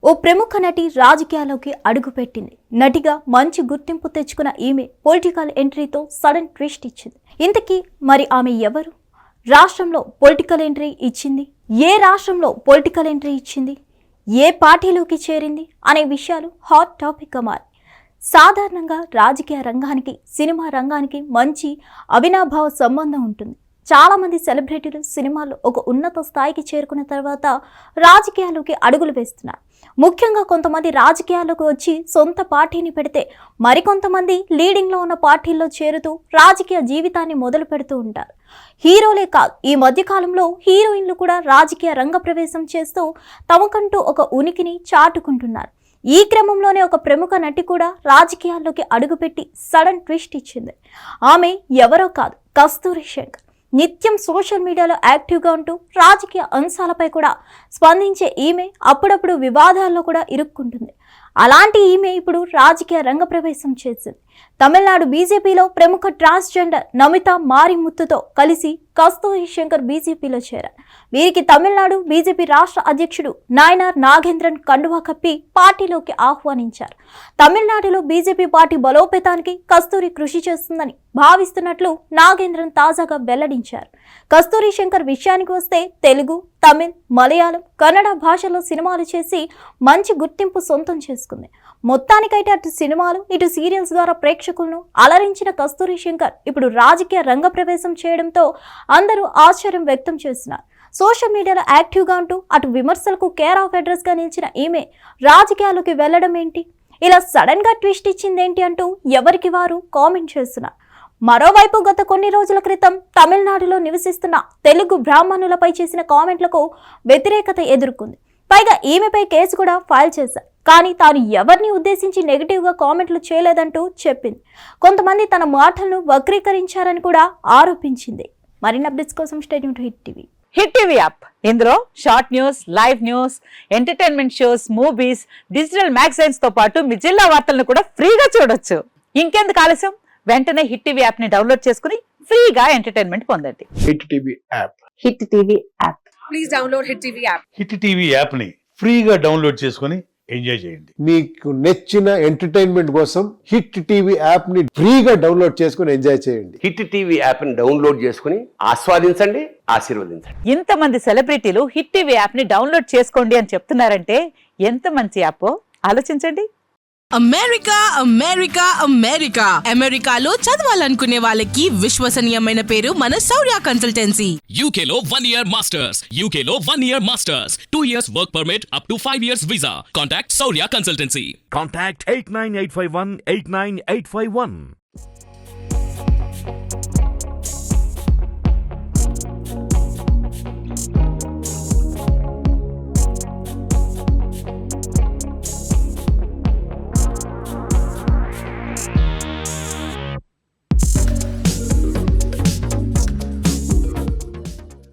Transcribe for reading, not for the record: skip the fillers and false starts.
ఓ ప్రముఖ నటి రాజకీయాల్లోకి అడుగుపెట్టింది. నటిగా మంచి గుర్తింపు తెచ్చుకున్న ఈమె పొలిటికల్ ఎంట్రీతో సడన్ ట్విస్ట్ ఇచ్చింది. ఇంతకీ మరి ఆమె ఎవరు? రాష్ట్రంలో పొలిటికల్ ఎంట్రీ ఇచ్చింది, ఏ రాష్ట్రంలో పొలిటికల్ ఎంట్రీ ఇచ్చింది, ఏ పార్టీలోకి చేరింది అనే విషయాలు హాట్ టాపిక్గా మారి సాధారణంగా రాజకీయ రంగానికి సినిమా రంగానికి మంచి అవినాభావ సంబంధం ఉంటుంది. చాలామంది సెలబ్రిటీలు సినిమాల్లో ఒక ఉన్నత స్థాయికి చేరుకున్న తర్వాత రాజకీయాల్లోకి అడుగులు వేస్తున్నారు. ముఖ్యంగా కొంతమంది రాజకీయాల్లోకి వచ్చి సొంత పార్టీని పెడితే మరికొంతమంది లీడింగ్లో ఉన్న పార్టీల్లో చేరుతూ రాజకీయ జీవితాన్ని మొదలు పెడుతూ ఉంటారు. హీరోలే కాదు, ఈ మధ్యకాలంలో హీరోయిన్లు కూడా రాజకీయ రంగ ప్రవేశం చేస్తూ తమకంటూ ఒక ఉనికిని చాటుకుంటున్నారు. ఈ క్రమంలోనే ఒక ప్రముఖ నటి కూడా రాజకీయాల్లోకి అడుగుపెట్టి సడన్ ట్విస్ట్ ఇచ్చింది. ఆమె ఎవరో కాదు, కస్తూరి శంకర్. నిత్యం సోషల్ మీడియాలో యాక్టివ్గా ఉంటూ రాజకీయ అంశాలపై కూడా స్పందించే ఈమె అప్పుడప్పుడు వివాదాల్లో కూడా ఇరుక్కుంటుంది. అలాంటి ఈమె ఇప్పుడు రాజకీయ రంగ ప్రవేశం చేసింది. తమిళనాడు బీజేపీలో ప్రముఖ ట్రాన్స్జెండర్ నమితా మారిముత్తుతో కలిసి కస్తూరి శంకర్ బీజేపీలో చేరారు. వీరికి తమిళనాడు బీజేపీ రాష్ట్ర అధ్యక్షుడు నాయనార్ నాగేంద్రన్ కండువా కప్పి పార్టీలోకి ఆహ్వానించారు. తమిళనాడులో బీజేపీ పార్టీ బలోపేతానికి కస్తూరి కృషి చేస్తుందని భావిస్తున్నట్లు నాగేంద్రన్ తాజాగా వెల్లడించారు. కస్తూరి శంకర్ విషయానికి వస్తే తెలుగు, తమిళ్, మలయాళం, కన్నడ భాషల్లో సినిమాలు చేసి మంచి గుర్తింపు సొంతం చేసుకుంది. మొత్తానికైతే అటు సినిమాలు ఇటు సీరియల్స్ ద్వారా ప్రేక్షకులను అలరించిన కస్తూరి శంకర్ ఇప్పుడు రాజకీయ రంగ ప్రవేశం చేయడంతో అందరూ ఆశ్చర్యం వ్యక్తం చేస్తున్నారు. సోషల్ మీడియాలో యాక్టివ్గా ఉంటూ అటు విమర్శలకు కేర్ ఆఫ్ అడ్రస్గా నిలిచిన ఈమె రాజకీయాల్లోకి వెళ్లడం ఏంటి, ఇలా సడన్గా ట్విస్ట్ ఇచ్చిందేంటి అంటూ ఎవరికి వారు కామెంట్ చేస్తున్నారు. మరోవైపు గత కొన్ని రోజుల క్రితం తమిళనాడులో నివసిస్తున్న తెలుగు బ్రాహ్మణులపై చేసిన కామెంట్లకు వ్యతిరేకత ఎదుర్కొంది. పైగా ఈమెపై కేసు కూడా ఫైల్ చేశారు. కానీ తాను ఎవరిని ఉద్దేశించి నెగిటివ్గా కామెంట్లు చేయలేదంటూ చెప్పింది. కొంతమంది తన మాటలను వక్రీకరించారని కూడా ఆరోపించింది. మరిన్ని అప్డేట్స్ కోసం stay tune to hit TV. Hit TV app, ఇందులో short news, live news, entertainment shows, movies, digital magazines తో పాటు మీ జిల్లా వార్తలను కూడా ఫ్రీగా చూడొచ్చు. ఇంకెందుకు ఆలస్యం, వెంటనే హిట్ టీవీ యాప్ ని డౌన్లోడ్ చేసుకుని ఫ్రీగా ఎంటర్టైన్మెంట్ పొందండి. Hit TV app. Hit TV app. Please download hit TV app. Hit TV app ని ఫ్రీగా డౌన్లోడ్ చేసుకుని ఎంజాయ్ చేయండి. మీకు నచ్చిన ఎంటర్టైన్మెంట్ కోసం హిట్ టీవీ యాప్ ని ఫ్రీగా డౌన్లోడ్ చేసుకుని ఎంజాయ్ చేయండి. హిట్ టీవీ యాప్ ని డౌన్లోడ్ చేసుకుని ఆస్వాదించండి, ఆశీర్వదించండి. ఇంతమంది సెలబ్రిటీలు హిట్ టీవీ యాప్ ని డౌన్లోడ్ చేసుకోండి అని చెప్తున్నారంటే ఎంత మంచి యాప్ ఆలోచించండి. అమెరికా అమెరికా అమెరికా అమెరికాలో చదవాలనుకునే వాళ్ళకి విశ్వసనీయమైన పేరు మన శౌర్య కన్సల్టెన్సీ. UK లో 1 year masters, UK లో 1 year masters, 2 years work permit up to 5 years visa. Contact Saurya Consultancy. Contact 89851 89851.